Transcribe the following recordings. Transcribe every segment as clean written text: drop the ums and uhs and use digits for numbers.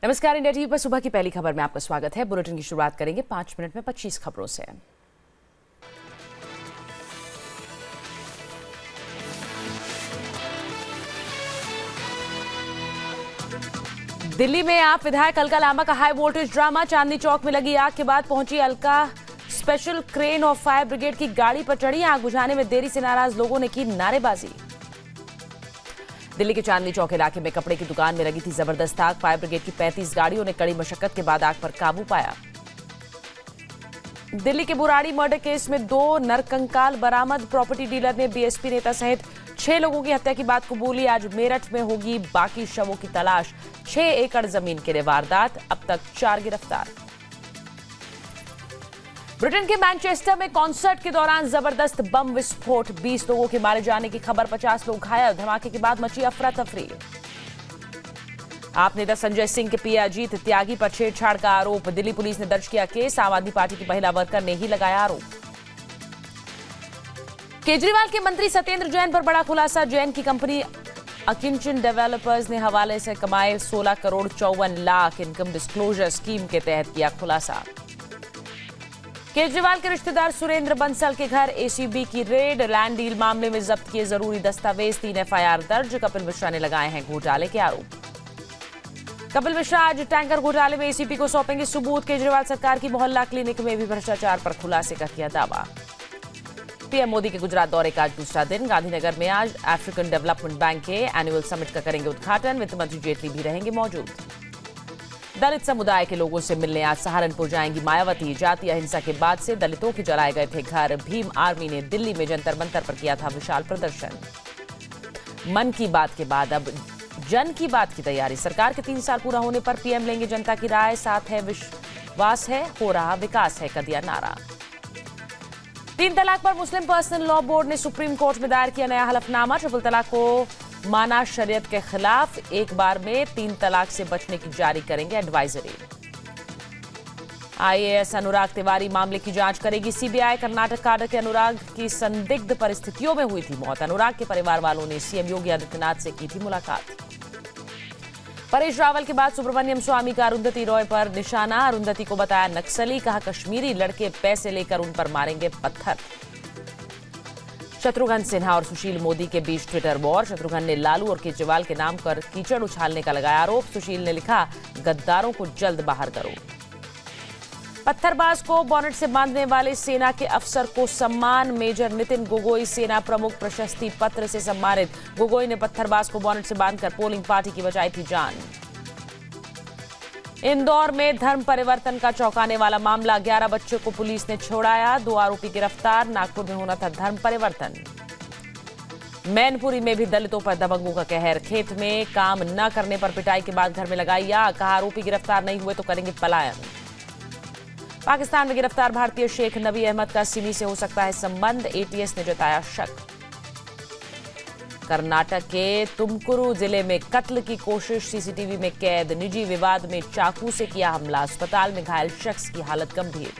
नमस्कार, India TV पर सुबह की पहली खबर में आपका स्वागत है। बुलेटिन की शुरुआत करेंगे 5 मिनट में 25 खबरों से। दिल्ली में आप विधायक अलका लांबा का high voltage drama. Chandni Chowk में लगी आग के बाद पहुंची अलका स्पेशल क्रेन और फायर ब्रिगेड की गाड़ी पर चढ़ी। आग बुझाने में देरी से नाराज लोगों ने की नारेबाजी। दिल्ली के चांदनी चौक इलाके में कपड़े की दुकान में लगी थी जबरदस्त आग। फायर ब्रिगेड की 35 गाड़ियों ने कड़ी मशक्कत के बाद आग पर काबू पाया। दिल्ली के बुराड़ी मर्डर केस में 2 नरकंकाल बरामद। प्रॉपर्टी डीलर ने बीएसपी नेता सहित 6 लोगों की हत्या की बात कबूली। आज मेरठ में होगी बाकी शवों की तलाश। 6 एकड़ जमीन के लिए वारदात, अब तक 4 गिरफ्तार। ब्रिटेन के मैनचेस्टर में कॉन्सर्ट के दौरान जबरदस्त बम विस्फोट। 20 लोगों के मारे जाने की खबर, 50 लोग घायल। धमाके के बाद मची अफरा तफरी। आप नेता संजय सिंह के पिया अजीत त्यागी पर छेड़छाड़ का आरोप। दिल्ली पुलिस ने दर्ज किया केस। आम आदमी पार्टी की महिला वर्कर ने ही लगाया आरोप। केजरीवाल के मंत्री सत्येंद्र जैन पर बड़ा खुलासा। जैन की कंपनी अकिंचन डेवलपर्स ने हवाले से कमाए 16 crore 54 lakh. Income disclosure scheme के तहत किया खुलासा। केजरीवाल के रिश्तेदार सुरेंद्र बंसल के घर एसीबी की रेड। लैंड डील मामले में जब्त किए जरूरी दस्तावेज। 3 एफआईआर दर्ज। कपिल मिश्रा ने लगाए हैं घोटाले के आरोप। कपिल मिश्रा आज टैंकर घोटाले में एसीबी को सौंपेंगे सबूत। केजरीवाल सरकार की मोहल्ला क्लिनिक में भी भ्रष्टाचार पर खुलासे का किया दावा। पीएम मोदी के गुजरात दौरे का आज दूसरा दिन। गांधीनगर में आज अफ्रीकन डेवलपमेंट बैंक के एनुअल समिट का करेंगे उद्घाटन। वित्त मंत्री जेटली भी रहेंगे मौजूद। दलित समुदाय के लोगों से मिलने आज सहारनपुर जाएंगी मायावती। जातीय हिंसा के बाद से दलितों के जलाए गए थे घर। भीम आर्मी ने दिल्ली में जंतर मंतर पर किया था विशाल प्रदर्शन। मन की बात के बाद अब जन की बात की तैयारी। सरकार के 3 साल पूरा होने पर पीएम लेंगे जनता की राय। साथ है विश्वास है, हो रहा विकास है का दिया नारा। 3 तलाक पर मुस्लिम पर्सनल लॉ बोर्ड ने सुप्रीम कोर्ट में दायर किया नया हलफनामा। ट्रिपल तलाक को माना शरीयत के खिलाफ। एक बार में 3 तलाक से बचने की जारी करेंगे एडवाइजरी। आईएएस अनुराग तिवारी मामले की जांच करेगी सीबीआई। कर्नाटक काडर के अनुराग की संदिग्ध परिस्थितियों में हुई थी मौत। अनुराग के परिवार वालों ने सीएम योगी आदित्यनाथ से की थी मुलाकात। परेश रावल के बाद सुब्रमण्यम स्वामी का अरुंधति रॉय पर निशाना। अरुंधति को बताया नक्सली, कहा कश्मीरी लड़के पैसे लेकर उन पर मारेंगे पत्थर। शत्रुघ्न सिन्हा और सुशील मोदी के बीच ट्विटर वॉर। शत्रुघ्न ने लालू और केजरीवाल के नाम पर कीचड़ उछालने का लगाया आरोप। सुशील ने लिखा गद्दारों को जल्द बाहर करो। पत्थरबाज को बोनेट से बांधने वाले सेना के अफसर को सम्मान। मेजर नितिन गोगोई सेना प्रमुख प्रशस्ति पत्र से सम्मानित। गोगोई ने पत्थरबाज को बोनेट से बांधकर पोलिंग पार्टी की बचाई थी जान। इंदौर में धर्म परिवर्तन का चौंकाने वाला मामला। 11 बच्चों को पुलिस ने छोड़ाया। 2 आरोपी गिरफ्तार। नागपुर में होना था धर्म परिवर्तन। मैनपुरी में भी दलितों पर दबंगों का कहर। खेत में काम न करने पर पिटाई के बाद घर में लगाई आग। कहा आरोपी गिरफ्तार नहीं हुए तो करेंगे पलायन। पाकिस्तान में गिरफ्तार भारतीय शेख नबी अहमद का सिमी से हो सकता है संबंध। एटीएस ने जताया शक। कर्नाटक के तुमकुरू जिले में कत्ल की कोशिश। सीसीटीवी में कैद। निजी विवाद में चाकू से किया हमला। अस्पताल में घायल शख्स की हालत गंभीर।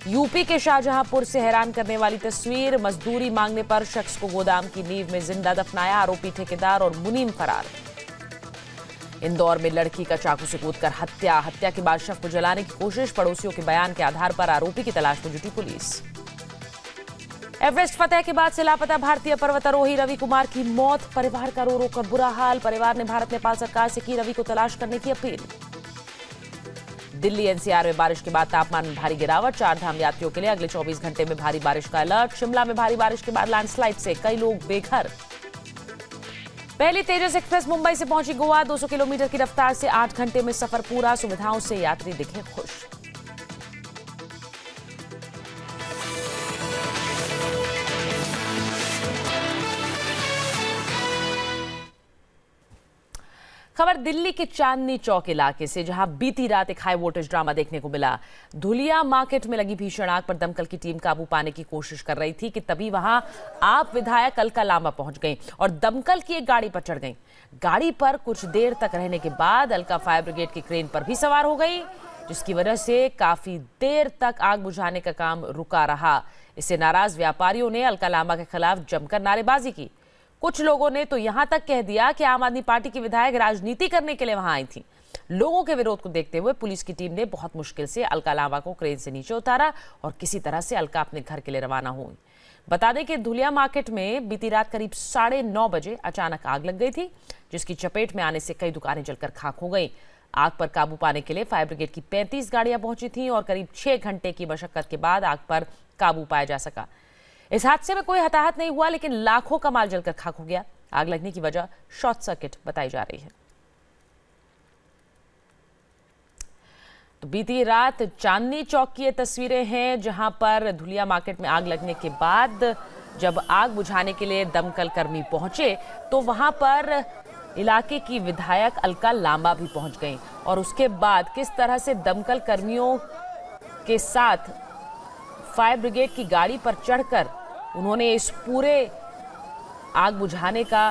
यूपी के शाहजहांपुर से हैरान करने वाली तस्वीर। मजदूरी मांगने पर शख्स को गोदाम की नींव में जिंदा दफनाया। आरोपी ठेकेदार और मुनीम फरार। इंदौर में लड़की का चाकू से कूदकर हत्या। हत्या के बाद शव को जलाने की कोशिश। पड़ोसियों के बयान के आधार पर आरोपी की तलाश में जुटी पुलिस। एवरेस्ट फतेह के बाद से लापता भारतीय पर्वतारोही रवि कुमार की मौत। परिवार का रो रो कर बुरा हाल। परिवार ने भारत नेपाल सरकार से की रवि को तलाश करने की अपील। दिल्ली एनसीआर में बारिश के बाद तापमान में भारी गिरावट। 4 धाम यात्रियों के लिए अगले 24 घंटे में भारी बारिश का अलर्ट। शिमला में भारी बारिश के बाद लैंडस्लाइड से कई लोग बेघर। पहली तेजस एक्सप्रेस मुंबई से पहुंची गोवा। 200 किलोमीटर की रफ्तार से 8 घंटे में सफर पूरा। सुविधाओं से यात्री दिखे खुश। खबर दिल्ली के चांदनी चौक इलाके से, जहां बीती रात एक हाई वोल्टेज ड्रामा देखने को मिला। धुलिया मार्केट में लगी भीषण आग पर दमकल की टीम काबू पाने की कोशिश कर रही थी कि तभी वहां आप विधायक अलका लांबा पहुंच गई और दमकल की एक गाड़ी पर चढ़ गई। गाड़ी पर कुछ देर तक रहने के बाद अलका फायर ब्रिगेड की क्रेन पर भी सवार हो गई, जिसकी वजह से काफी देर तक आग बुझाने का काम रुका रहा। इससे नाराज व्यापारियों ने अलका लांबा के खिलाफ जमकर नारेबाजी की। कुछ लोगों ने तो यहां तक कह दिया कि आम आदमी पार्टी की विधायक राजनीति करने के लिए वहां आई थी। लोगों के विरोध को देखते हुए पुलिस की टीम ने बहुत मुश्किल से अलका लांबा को क्रेन से नीचे उतारा और किसी तरह से अलका अपने घर के लिए रवाना हुई। बता दें कि धुलिया मार्केट में बीती रात करीब 9:30 बजे अचानक आग लग गई थी, जिसकी चपेट में आने से कई दुकानें जलकर खाक हो गईं। आग पर काबू पाने के लिए फायर ब्रिगेड की 35 गाड़ियां पहुंची थीं और करीब 6 घंटे की मशक्कत के बाद आग पर काबू पाया जा सका। इस हादसे में कोई हताहत नहीं हुआ, लेकिन लाखों का माल जलकर खाक हो गया। आग लगने की वजह शॉर्ट सर्किट बताई जा रही है। तो बीती रात चांदनी चौक की ये तस्वीरें हैं, जहां पर धुलिया मार्केट में आग लगने के बाद जब आग बुझाने के लिए दमकल कर्मी पहुंचे तो वहां पर इलाके की विधायक अलका लांबा भी पहुंच गईं और उसके बाद किस तरह से दमकल कर्मियों के साथ फायर ब्रिगेड की गाड़ी पर चढ़कर उन्होंने इस पूरे आग बुझाने का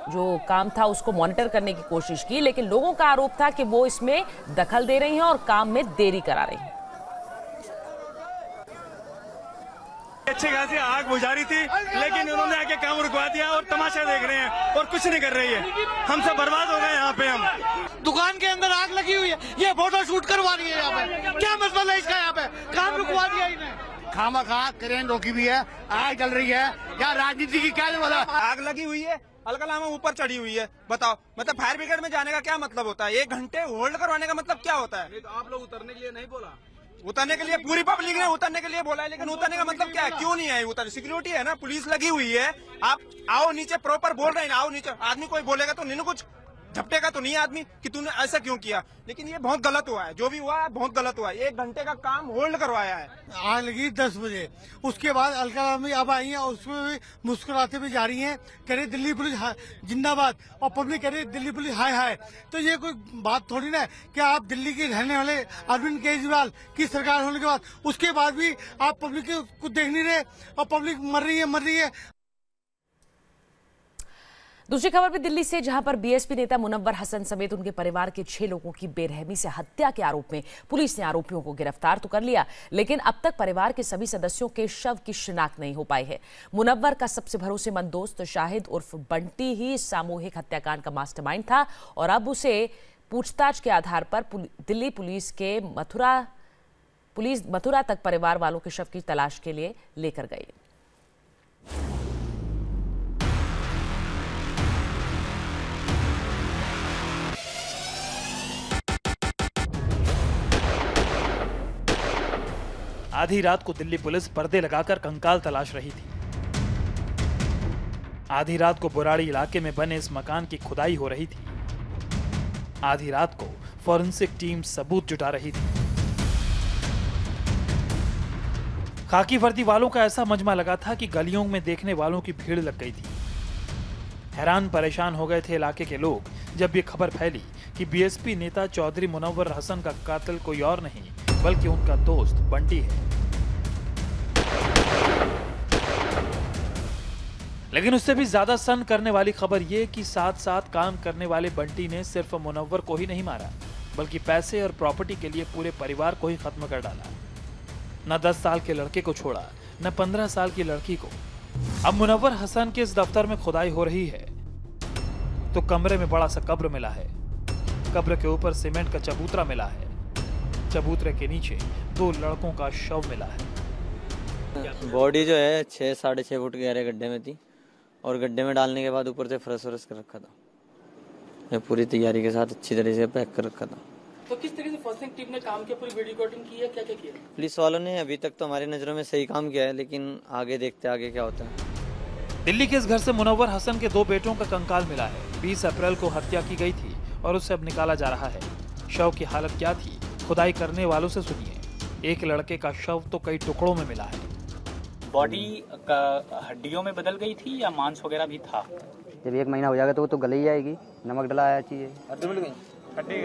जो काम था उसको मॉनिटर करने की कोशिश की, लेकिन लोगों का आरोप था कि वो इसमें दखल दे रही हैं और काम में देरी करा रही हैं। अच्छी खासी आग बुझा रही थी, लेकिन उन्होंने आके काम रुकवा दिया और तमाशा देख रहे हैं और कुछ नहीं कर रही है। हम सब बर्बाद हो गए यहाँ पे। हम दुकान के अंदर आग लगी हुई है, ये फोटो शूट करवा रही है यहाँ पे। क्या मसला है इसका? यहाँ पे काम रुकवा दिया इन्हें। खामखा क्रेन रोकी भी है, आग जल रही है। क्या राजनीति की क्या वाला? आग लगी हुई है, अलका लांबा ऊपर चढ़ी हुई है। बताओ, मतलब फायर ब्रिगेड में जाने का क्या मतलब होता है? 1 घंटे होल्ड करवाने का मतलब क्या होता है? तो आप लोग उतरने के लिए नहीं बोला? उतरने के लिए पूरी पब्लिक ने उतरने के लिए बोला है, लेकिन उतरने का मतलब क्या है? क्यों नहीं आई उतर? सिक्योरिटी है ना, पुलिस लगी हुई है। आप आओ नीचे, प्रॉपर बोल रहे हैं, आओ नीचे। आदमी कोई बोलेगा तो नहीं, कुछ झपटेगा तो नहीं आदमी कि तूने ऐसा क्यों किया। लेकिन ये बहुत गलत हुआ है, जो भी हुआ है बहुत गलत हुआ है। 1 घंटे का काम होल्ड करवाया है। आग लगी 10 बजे, उसके बाद अलका लांबा अब आई है और उसमें भी मुस्कुराते हुए जा रही हैं, कह रही दिल्ली पुलिस जिंदाबाद, और पब्लिक कह रही दिल्ली पुलिस हाय हाय। तो ये कोई बात थोड़ी ना है कि आप दिल्ली के रहने वाले अरविंद केजरीवाल की सरकार होने के बाद उसके बाद भी आप पब्लिक को देख नहीं रहे और पब्लिक मर रही है। दूसरी खबर भी दिल्ली से, जहां पर बीएसपी नेता मुनव्वर हसन समेत उनके परिवार के 6 लोगों की बेरहमी से हत्या के आरोप में पुलिस ने आरोपियों को गिरफ्तार तो कर लिया, लेकिन अब तक परिवार के सभी सदस्यों के शव की शिनाख्त नहीं हो पाई है। मुनव्वर का सबसे भरोसेमंद दोस्त शाहिद उर्फ बंटी ही सामूहिक हत्याकांड का मास्टरमाइंड था और अब उसे पूछताछ के आधार पर दिल्ली पुलिस मथुरा तक परिवार वालों के शव की तलाश के लिए लेकर गई। आधी रात को दिल्ली पुलिस पर्दे लगाकर कंकाल तलाश रही थी। आधी रात को बुराड़ी इलाके में बने इस मकान की खुदाई हो रही थी। आधी रात को फॉरेंसिक टीम सबूत जुटा रही थी। खाकी वर्दी वालों का ऐसा मजमा लगा था कि गलियों में देखने वालों की भीड़ लग गई थी। हैरान परेशान हो गए थे इलाके के लोग जब ये खबर फैली कि बीएसपी नेता चौधरी मुनव्वर हसन का कातिल कोई और नहीं बल्कि उनका दोस्त बंटी है। लेकिन उससे भी ज्यादा सन करने वाली खबर यह कि साथ साथ काम करने वाले बंटी ने सिर्फ मुनव्वर को ही नहीं मारा, बल्कि पैसे और प्रॉपर्टी के लिए पूरे परिवार को ही खत्म कर डाला। न 10 साल के लड़के को छोड़ा, न 15 साल की लड़की को। अब मुनव्वर हसन के इस दफ्तर में खुदाई हो रही है तो कमरे में बड़ा सा कब्र मिला है। कब्र के ऊपर सीमेंट का चबूतरा मिला है। चबूतरे के नीचे 2 लड़कों का शव मिला है। बॉडी जो है 6-6.5 फुट गहरे गड्ढे में थी और गड्ढे में डालने के बाद ऊपर से फ्रेश कर रखा था। ये पूरी तैयारी के साथ अच्छी तरह से पैक कर रखा था। तो किस तरह से फॉरेंसिक टीम ने काम किया, पूरी वीडियो रिकॉर्डिंग की है, क्या क्या किया? पुलिस वालों ने अभी तक तो हमारी नजरों में सही काम किया है, लेकिन आगे देखते आगे क्या होता है। दिल्ली के इस घर से मुनव्वर हसन के 2 बेटों का कंकाल मिला है। 20 अप्रैल को हत्या की गई थी और उसे अब निकाला जा रहा है। शव की हालत क्या थी, खुदाई करने वालों से सुनिए। एक लड़के का शव तो कई टुकड़ों में मिला है। बॉडी हड्डियों में बदल गई थी या मांस वगैरह भी था? जब 1 महीना हो जाएगा तो वो तो गल ही जाएगी। नमक डलाया चाहिए। हड्डी मिल गई? हड्डी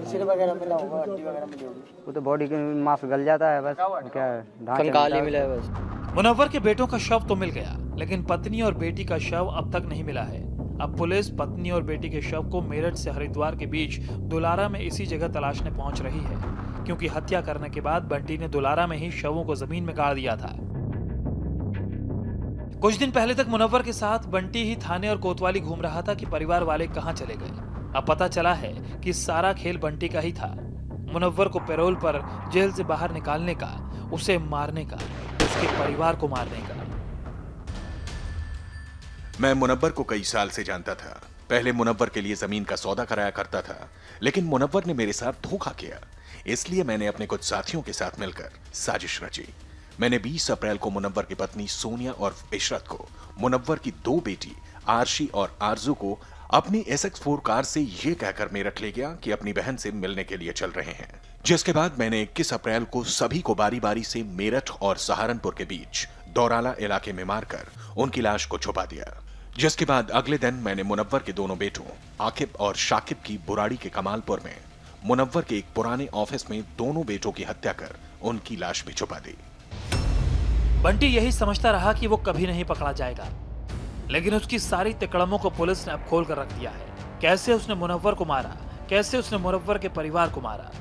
सिर वगैरह मिला होगा, हड्डी वगैरह मिली होगी। वो तो बॉडी के मांस गल जाता है बस। क्या कंकाल ही मिला है बस। मुनव्वर के बेटों का शव तो मिल गया, लेकिन पत्नी और बेटी का शव अब तक नहीं मिला है। अब पुलिस पत्नी और बेटी के शव को मेरठ से हरिद्वार के बीच दुलारा में इसी जगह तलाशने पहुंच रही है, क्योंकि हत्या करने के बाद बंटी ने दुलारा में ही शवों को जमीन में गाड़ दिया था। कुछ दिन पहले तक मुनव्वर के साथ बंटी ही थाने और कोतवाली घूम रहा था कि परिवार वाले कहां चले गए। अब पता चला है कि सारा खेल बंटी का ही था। मुनव्वर को पैरोल पर जेल से बाहर निकालने का, उसे मारने का, उसके परिवार को मारने का। मैं मुनव्वर को कई साल से जानता था। पहले मुनव्वर के लिए जमीन का सौदा कराया करता था, लेकिन मुनव्वर ने मेरे साथ धोखा किया। इसलिए मैंने अपने कुछ साथियों के साथ मिलकर साजिश रची। मैंने 20 अप्रैल को मुनव्वर की पत्नी सोनिया और इशरत को, मुनव्वर की 2 बेटी आरशी और आरजू को अपनी SX4 कार से यह कहकर मेरठ ले गया कि अपनी बहन से मिलने के लिए चल रहे हैं। जिसके बाद मैंने 21 अप्रैल को सभी को बारी बारी से मेरठ और सहारनपुर के बीच दौराला इलाके में मारकर उनकी लाश को छुपा दिया। जिसके बाद अगले दिन मैंने मुनव्वर के दोनों बेटों आकिब और शाकिब की बुराड़ी के कमालपुर में मुनव्वर के एक पुराने ऑफिस में दोनों बेटों की हत्या कर उनकी लाश भी छुपा दी। बंटी यही समझता रहा कि वो कभी नहीं पकड़ा जाएगा, लेकिन उसकी सारी तिकड़मों को पुलिस ने अब खोल कर रख दिया है। कैसे उसने मुनव्वर को मारा, कैसे उसने मुनव्वर के परिवार को मारा।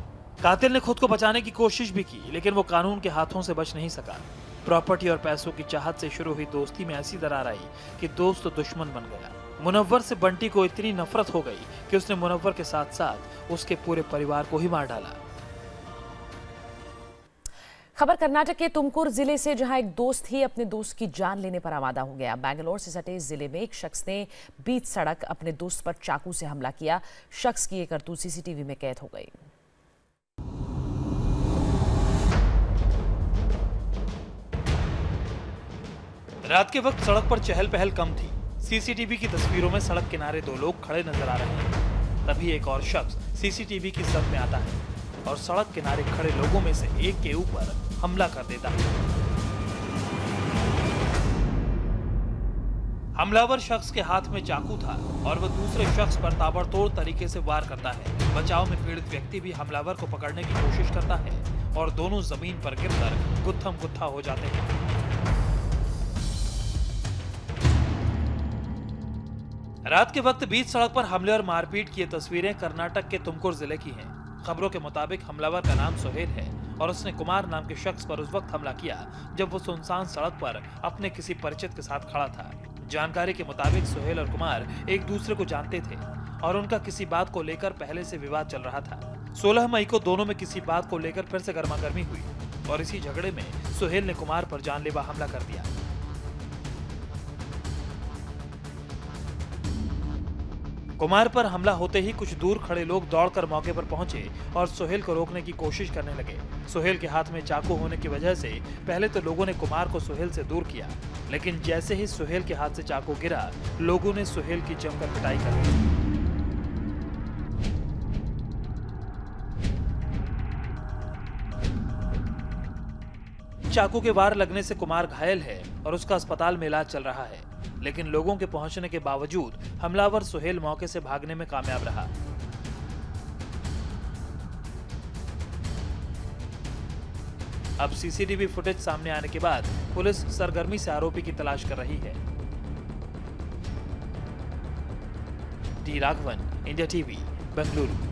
कातिल ने खुद को बचाने की कोशिश भी की, लेकिन वो कानून के हाथों से बच नहीं सका। प्रॉपर्टी और पैसों की चाहत से शुरू हुई दोस्ती में ऐसी दरार आई कि दोस्त तो दुश्मन बन गया। मुनव्वर से बंटी को इतनी नफरत हो गई कि उसने मुनव्वर के साथ साथ उसके पूरे परिवार को ही मार डाला। खबर कर्नाटक के तुमकुर जिले से, जहां एक दोस्त ही अपने दोस्त की जान लेने पर आमादा हो गया। बैंगलोर से सटे जिले में एक शख्स ने बीच सड़क अपने दोस्त पर चाकू से हमला किया। शख्स की ये करतूत CCTV में कैद हो गई। रात के वक्त सड़क पर चहल पहल कम थी। CCTV की तस्वीरों में सड़क किनारे 2 लोग खड़े नजर आ रहे हैं। तभी एक और शख्स CCTV की जद में आता है और सड़क किनारे खड़े लोगों में से एक के ऊपर हमला कर देता है। हमलावर शख्स के हाथ में चाकू था और वह दूसरे शख्स पर ताबड़तोड़ तरीके से वार करता है। बचाव में पीड़ित व्यक्ति भी हमलावर को पकड़ने की कोशिश करता है और दोनों जमीन पर गिरकर गुत्थम गुत्था हो जाते हैं। रात के वक्त बीच सड़क पर हमले और मारपीट की ये तस्वीरें कर्नाटक के तुमकुर जिले की हैं। खबरों के मुताबिक हमलावर का नाम सोहेल है और उसने कुमार नाम के शख्स पर उस वक्त हमला किया जब वो सुनसान सड़क पर अपने किसी परिचित के साथ खड़ा था। जानकारी के मुताबिक सोहेल और कुमार एक दूसरे को जानते थे और उनका किसी बात को लेकर पहले से विवाद चल रहा था। 16 मई को दोनों में किसी बात को लेकर फिर से गर्मागर्मी हुई और इसी झगड़े में सोहेल ने कुमार पर जानलेवा हमला कर दिया। कुमार पर हमला होते ही कुछ दूर खड़े लोग दौड़कर मौके पर पहुंचे और सोहेल को रोकने की कोशिश करने लगे। सोहेल के हाथ में चाकू होने की वजह से पहले तो लोगों ने कुमार को सोहेल से दूर किया, लेकिन जैसे ही सोहेल के हाथ से चाकू गिरा, लोगों ने सोहेल की जमकर पिटाई कर दी। चाकू के वार लगने से कुमार घायल है और उसका अस्पताल में इलाज चल रहा है, लेकिन लोगों के पहुंचने के बावजूद हमलावर सोहेल मौके से भागने में कामयाब रहा। अब CCTV फुटेज सामने आने के बाद पुलिस सरगर्मी से आरोपी की तलाश कर रही है। D Raghavan, India TV, Bengaluru.